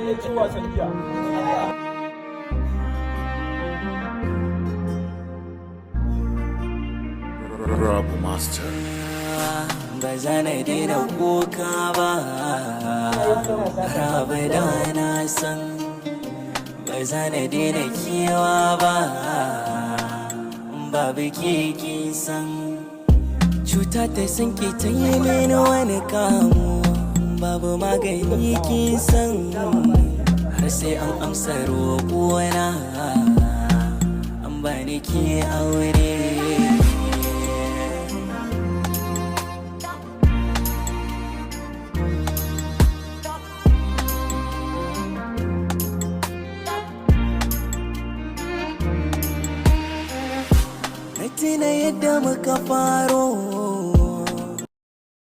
ya ci wasan jiya. Rob Master. Ba za na daina kuka ba, rabu da na san ba za na daina kewa ba, babu keke san cuta ta san ke ta yi mini wani kamu, babu magani kin san har sai an amsa roƙona an bani ke aure. Tina yadda muka faro